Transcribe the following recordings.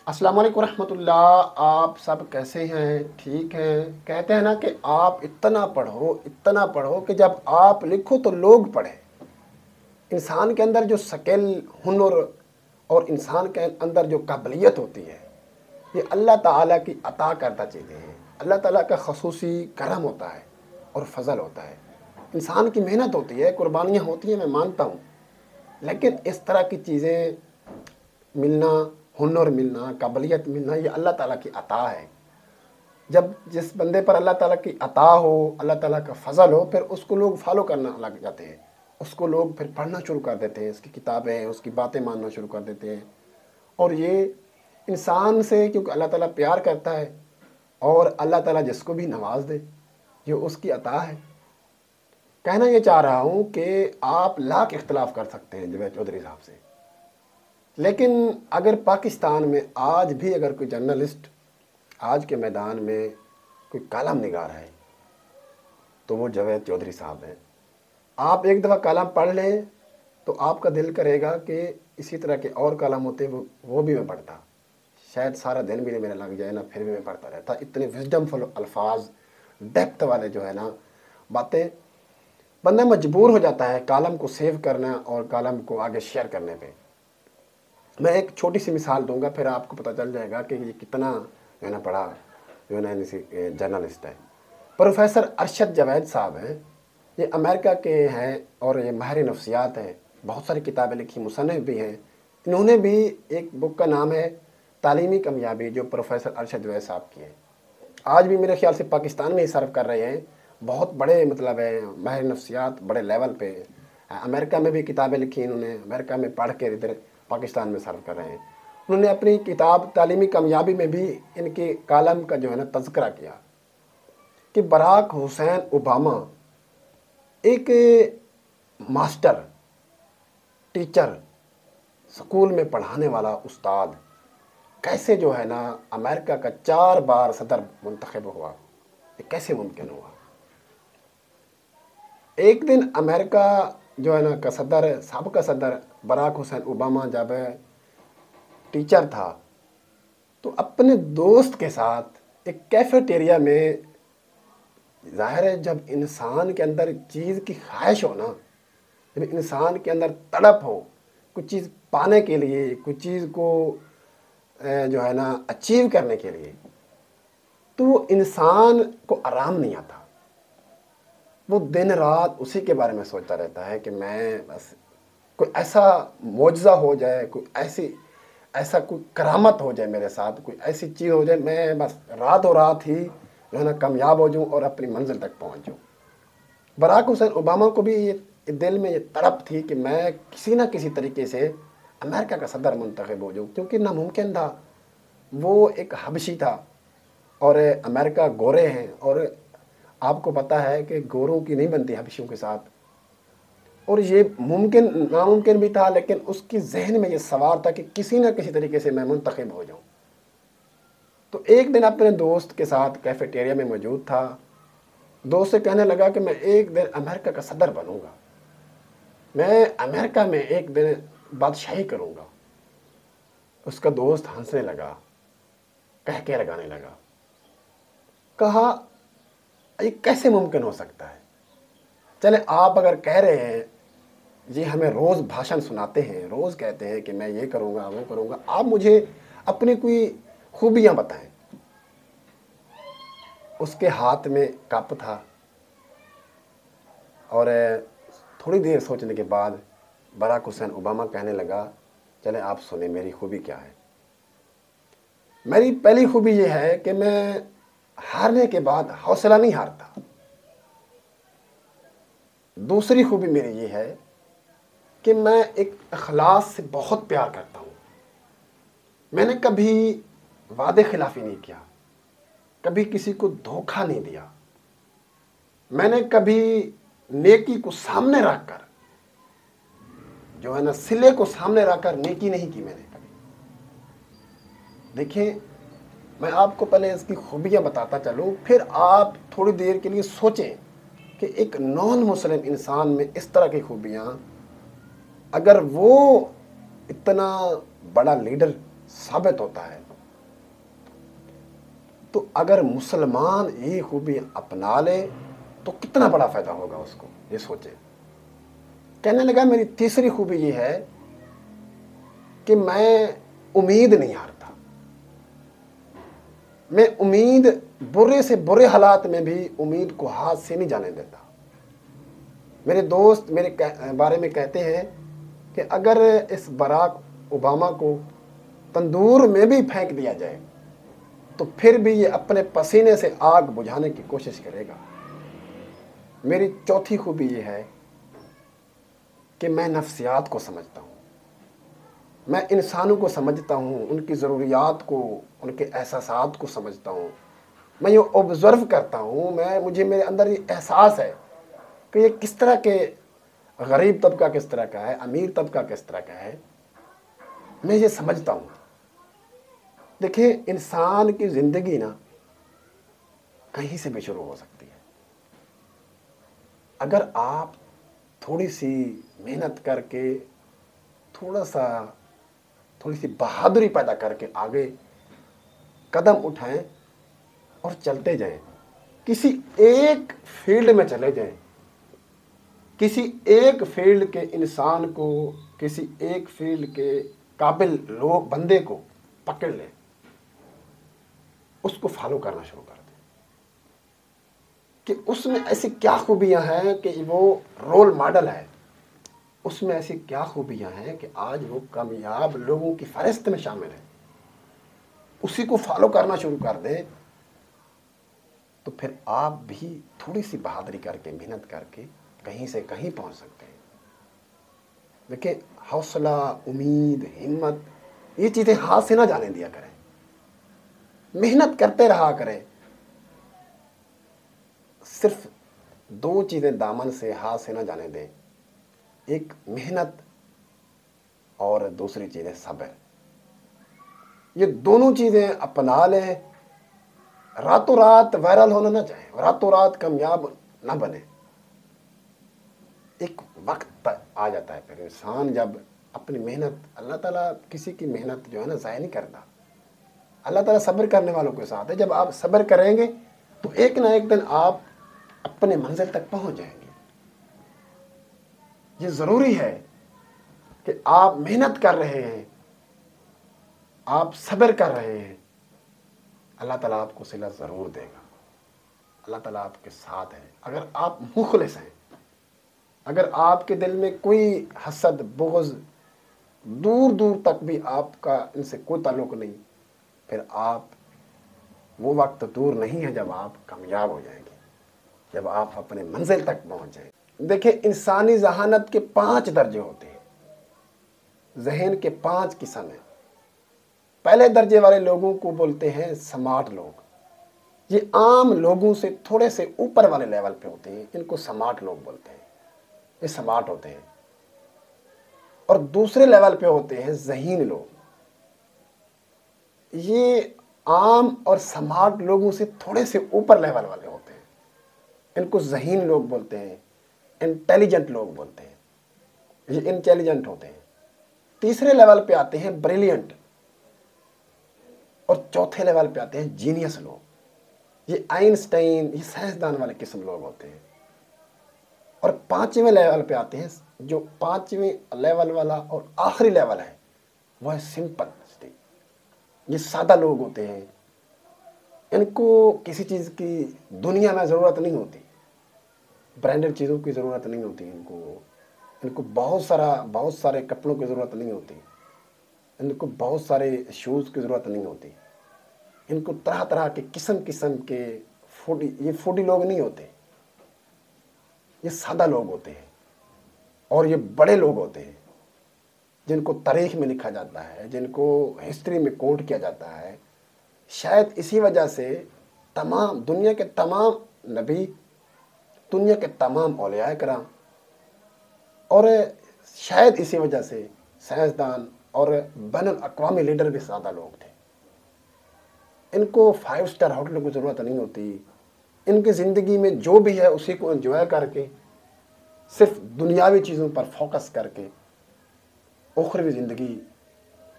السلام علیکم ورحمۃ اللہ، آپ سب کیسے ہیں؟ ٹھیک ہیں؟ کہتے ہیں نا کہ آپ اتنا پڑھو کہ جب آپ لکھو تو لوگ پڑھیں۔ انسان کے اندر جو سکل، ہنر اور انسان کے اندر جو قابلیت ہوتی ہے، یہ اللہ تعالیٰ کی عطا کردہ چیزیں ہیں۔ اللہ تعالیٰ کا خصوصی کرم ہوتا ہے اور فضل ہوتا ہے۔ انسان کی محنت ہوتی ہے، قربانیاں ہوتی ہیں، میں مانتا ہوں، لیکن اس طرح کی چیزیں ملنا، ہنر ملنا، قابلیت ملنا، یہ اللہ تعالیٰ کی عطا ہے۔ جب جس بندے پر اللہ تعالیٰ کی عطا ہو، اللہ تعالیٰ کا فضل ہو، پھر اس کو لوگ فالو کرنا لگ جاتے ہیں، اس کو لوگ پھر پڑھنا شروع کر دیتے ہیں، اس کی کتابیں، اس کی باتیں ماننا شروع کر دیتے ہیں۔ اور یہ انسان سے کیونکہ اللہ تعالیٰ پیار کرتا ہے، اور اللہ تعالیٰ جس کو بھی نواز دے یہ اس کی عطا ہے۔ کہنا یہ چاہ رہا ہوں کہ آپ لاکھ اختلاف کر سکتے ہیں جاوید چودھری صاحب سے، لیکن اگر پاکستان میں آج بھی اگر کوئی جرنلسٹ آج کے میدان میں کوئی کالم نگار ہے تو وہ جاوید چودھری صاحب ہیں۔ آپ ایک دفعہ کالم پڑھ لیں تو آپ کا دل کرے گا کہ اسی طرح کے اور کالم ہوتے وہ بھی میں پڑھتا، شاید سارا دن بھی میرا لگ جائے نا، پھر بھی میں پڑھتا رہتا۔ اتنے وزڈم فل الفاظ، ڈیپتھ والے جو ہے نا باتیں، بندہ مجبور ہو جاتا ہے کالم کو سیو کرنا اور کالم کو آگے شیئر کرنے پہ۔ میں ایک چھوٹی سی مثال دوں گا، پھر آپ کو پتہ چل جائے گا کہ یہ کتنا جو ہے نا پڑھا جو ہے نا جرنلسٹ ہے۔ پروفیسر ارشد جاوید صاحب ہیں، یہ امریکہ کے ہیں اور یہ ماہر نفسیات ہیں، بہت ساری کتابیں لکھی، مصنف بھی ہیں۔ انہوں نے بھی ایک بک کا نام ہے تعلیمی کامیابی، جو پروفیسر ارشد جاوید صاحب کی ہے۔ آج بھی میرے خیال سے پاکستان میں ہی سرو کر رہے ہیں، بہت بڑے مطلب ہے ماہر نفسیات، بڑے لیول پہ۔ امریکہ میں بھی کتابیں لکھی انہوں نے، امریکہ میں پڑھ کے ادھر پاکستان میں سرو کر رہے ہیں۔ انہوں نے اپنی کتاب تعلیمی کامیابی میں بھی ان کے کالم کا جو ہے نا تذکرہ کیا کہ براک حسین اوباما ایک ماسٹر، ٹیچر، سکول میں پڑھانے والا استاد، کیسے جو ہے نا امریکہ کا 4 بار صدر منتخب ہوا، یہ کیسے ممکن ہوا؟ ایک دن امریکہ جو ہے نا کا صدر، سابقہ صدر براک حسین اوباما جب ٹیچر تھا تو اپنے دوست کے ساتھ ایک کیفیٹیریا میں، ظاہر ہے جب انسان کے اندر چیز کی خواہش ہو نا، جب انسان کے اندر تڑپ ہو کچھ چیز پانے کے لیے، کچھ چیز کو جو ہے نا اچیو کرنے کے لیے، تو وہ انسان کو آرام نہیں آتا، وہ دن رات اسی کے بارے میں سوچتا رہتا ہے کہ میں بس کوئی ایسا معجزہ ہو جائے، ایسا کوئی کرامت ہو جائے میرے ساتھ، کوئی ایسی چیز ہو جائے، میں بس رات و رات ہی جو ہے نا کامیاب ہو جاؤں اور اپنی منزل تک پہنچ جاؤں۔ براک حسین اوباما کو بھی یہ دل میں یہ تڑپ تھی کہ میں کسی نہ کسی طریقے سے امریکہ کا صدر منتخب ہو جاؤں، کیونکہ ناممکن تھا۔ وہ ایک حبشی تھا اور امریکہ گورے ہیں، اور آپ کو پتہ ہے کہ گوروں کی نہیں بنتی حبشیوں کے ساتھ، اور یہ ناممکن بھی تھا، لیکن اس کی ذہن میں یہ سوال تھا کہ کسی نہ کسی طریقے سے میں منتخب ہو جاؤں۔ تو ایک دن اپنے دوست کے ساتھ کیفیٹیریا میں موجود تھا، دوست سے کہنے لگا کہ میں ایک دن امریکہ کا صدر بنوں گا، میں امریکہ میں ایک دن بادشاہی کروں گا۔ اس کا دوست ہنسنے لگا، کہہ لگانے لگا، کہا یہ کیسے ممکن ہو سکتا ہے؟ چلے آپ اگر کہہ رہے ہیں، یہ ہمیں روز بھاشن سناتے ہیں، روز کہتے ہیں کہ میں یہ کروں گا وہ کروں گا، آپ مجھے اپنی کوئی خوبیاں بتائیں۔ اس کے ہاتھ میں کپ تھا، اور تھوڑی دیر سوچنے کے بعد براک حسین اوباما کہنے لگا، چلے آپ سنیں میری خوبی کیا ہے۔ میری پہلی خوبی یہ ہے کہ میں ہارنے کے بعد حوصلہ نہیں ہارتا۔ دوسری خوبی میری یہ ہے کہ میں ایک اخلاص سے بہت پیار کرتا ہوں، میں نے کبھی وعدے خلافی نہیں کیا، کبھی کسی کو دھوکہ نہیں دیا، میں نے کبھی نیکی کو سامنے رکھ کر جو ہے نا صلے کو سامنے رکھ کر نیکی نہیں کی میں نے کبھی۔ دیکھیں، میں آپ کو پہلے اس کی خوبیاں بتاتا چلوں، پھر آپ تھوڑی دیر کے لیے سوچیں کہ ایک نان مسلم انسان میں اس طرح کی خوبیاں، اگر وہ اتنا بڑا لیڈر ثابت ہوتا ہے تو اگر مسلمان یہ خوبی اپنا لے تو کتنا بڑا فائدہ ہوگا اس کو، یہ سوچے۔ کہنے لگا میری تیسری خوبی یہ ہے کہ میں امید نہیں ہارتا، میں امید برے سے برے حالات میں بھی امید کو ہاتھ سے نہیں جانے دیتا۔ میرے دوست میرے بارے میں کہتے ہیں کہ اگر اس براک اوباما کو تندور میں بھی پھینک دیا جائے تو پھر بھی یہ اپنے پسینے سے آگ بجھانے کی کوشش کرے گا۔ میری چوتھی خوبی یہ ہے کہ میں نفسیات کو سمجھتا ہوں، میں انسانوں کو سمجھتا ہوں، ان کی ضروریات کو، ان کے احساسات کو سمجھتا ہوں، میں یہ آبزرو کرتا ہوں، مجھے میرے اندر یہ احساس ہے کہ یہ کس طرح کے غریب طبقہ کس طرح کا ہے، امیر طبقہ کس طرح کا ہے، میں یہ سمجھتا ہوں۔ دیکھیں انسان کی زندگی نا کہیں سے بھی شروع ہو سکتی ہے۔ اگر آپ تھوڑی سی محنت کر کے تھوڑی سی بہادری پیدا کر کے آگے قدم اٹھائیں اور چلتے جائیں، کسی ایک فیلڈ میں چلے جائیں، کسی ایک فیلڈ کے انسان کو، کسی ایک فیلڈ کے قابل لوگ بندے کو پکڑ لیں، اس کو فالو کرنا شروع کر دیں کہ اس میں ایسی کیا خوبیاں ہیں کہ وہ رول ماڈل ہے، اس میں ایسی کیا خوبیاں ہیں کہ آج وہ کامیاب لوگوں کی فہرست میں شامل ہے، اسی کو فالو کرنا شروع کر دیں تو پھر آپ بھی تھوڑی سی بہادری کر کے، محنت کر کے کہیں سے کہیں پہنچ سکتے ہیں۔ دیکھیں حوصلہ، امید، ہمت، یہ چیزیں ہاتھ سے نہ جانے دیا کریں، محنت کرتے رہا کریں۔ صرف دو چیزیں دامن سے ہاتھ سے نہ جانے دیں، ایک محنت اور دوسری چیز ہے صبر۔ یہ دونوں چیزیں اپنا لیں، راتوں رات وائرل ہونا نہ چاہیں، راتوں رات کامیاب نہ بنے۔ ایک وقت آ جاتا ہے پھر انسان جب اپنی محنت، اللہ تعالیٰ کسی کی محنت جو ہے نا ضائع نہیں کرتا، اللہ تعالیٰ صبر کرنے والوں کے ساتھ ہے۔ جب آپ صبر کریں گے تو ایک نہ ایک دن آپ اپنے منزل تک پہنچ جائیں گے۔ یہ ضروری ہے کہ آپ محنت کر رہے ہیں، آپ صبر کر رہے ہیں، اللہ تعالیٰ آپ کو صلہ ضرور دے گا، اللہ تعالیٰ آپ کے ساتھ ہے۔ اگر آپ مخلص ہیں، اگر آپ کے دل میں کوئی حسد، بغض، دور دور تک بھی آپ کا ان سے کوئی تعلق نہیں، پھر آپ وہ وقت دور نہیں ہے جب آپ کامیاب ہو جائیں گے، جب آپ اپنے منزل تک پہنچ جائیں گے۔ دیکھیں انسانی ذہانت کے 5 درجے ہوتے ہیں، ذہن کے 5 قسم ہیں۔ پہلے درجے والے لوگوں کو بولتے ہیں سمارٹ لوگ، یہ عام لوگوں سے تھوڑے سے اوپر والے لیول پہ ہوتے ہیں، ان کو سمارٹ لوگ بولتے ہیں، یہ سمارٹ ہوتے ہیں۔ اور دوسرے لیول پہ ہوتے ہیں ذہین لوگ، یہ عام اور سمارٹ لوگوں سے تھوڑے سے اوپر لیول والے ہوتے ہیں، ان کو ذہین لوگ بولتے ہیں، انٹیلیجنٹ لوگ بولتے ہیں، یہ انٹیلیجنٹ ہوتے ہیں۔ تیسرے لیول پہ آتے ہیں بریلینٹ، اور چوتھے لیول پہ آتے ہیں جینیس لوگ، یہ آئنسٹائن، یہ سائنسدان والے قسم لوگ ہوتے ہیں۔ اور 5ویں لیول پہ آتے ہیں، جو 5ویں لیول والا اور آخری لیول ہے وہ ہے سمپل، یہ سادہ لوگ ہوتے ہیں، ان کو کسی چیز کی دنیا میں ضرورت نہیں ہوتی، برانڈڈ چیزوں کی ضرورت نہیں ہوتی، ان کو بہت سارے کپڑوں کی ضرورت نہیں ہوتی، ان کو بہت سارے شوز کی ضرورت نہیں ہوتی، ان کو طرح طرح کے قسم کے یہ فوڈی لوگ نہیں ہوتے، یہ سادہ لوگ ہوتے ہیں۔ اور یہ بڑے لوگ ہوتے ہیں جن کو تاریخ میں لکھا جاتا ہے، جن کو ہسٹری میں کوٹ کیا جاتا ہے۔ شاید اسی وجہ سے دنیا کے تمام نبی، دنیا کے تمام اولیاء کرام، اور شاید اسی وجہ سے سائنسدان اور بین الاقوامی لیڈر بھی سادہ لوگ تھے۔ ان کو 5 اسٹار ہوٹلوں کی ضرورت نہیں ہوتی، ان کی زندگی میں جو بھی ہے اسی کو انجوائے کر کے، صرف دنیاوی چیزوں پر فوکس کر کے اخروی زندگی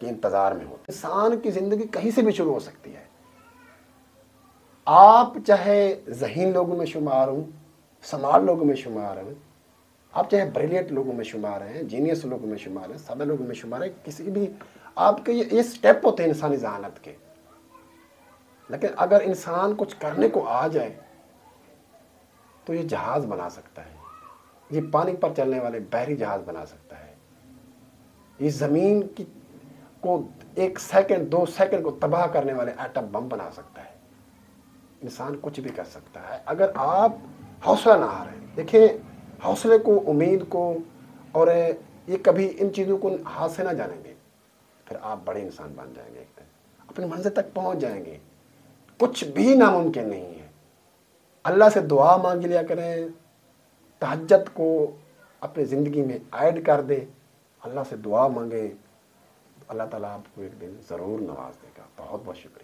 کے انتظار میں ہوتے۔ انسان کی زندگی کہیں سے بھی شروع ہو سکتی ہے، آپ چاہے ذہین لوگوں میں شمار ہوں، سمارٹ لوگوں میں شمار ہیں، آپ چاہے بریلینٹ لوگوں میں شمار ہیں، جینیس لوگوں میں شمار ہیں، سادہ لوگوں میں شمار ہیں، کسی بھی آپ کے یہ سٹیپ ہوتے ہیں انسانی ذہانت کے. لیکن اگر انسان کچھ کرنے کو آ جائے تو یہ جہاز بنا سکتا ہے، یہ پانی پر چلنے والے بحری جہاز بنا سکتا ہے، یہ زمین کی کو 1 سیکنڈ 2 سیکنڈ کو تباہ کرنے والے ایٹم بم بنا سکتا ہے. انسان کچھ بھی کر سکتا ہے اگر آپ حوصلہ نہ ہاریں. دیکھیں حوصلے کو، امید کو، اور یہ کبھی ان چیزوں کو ہاتھ سے نہ جانے دیں، پھر آپ بڑے انسان بن جائیں گے، ایک دن اپنی منزل تک پہنچ جائیں گے. کچھ بھی ناممکن نہیں ہے. اللہ سے دعا مانگ لیا کریں، تہجد کو اپنی زندگی میں ایڈ کر دیں، اللہ سے دعا مانگیں، اللہ تعالیٰ آپ کو ایک دن ضرور نواز دے گا. بہت بہت شکریہ.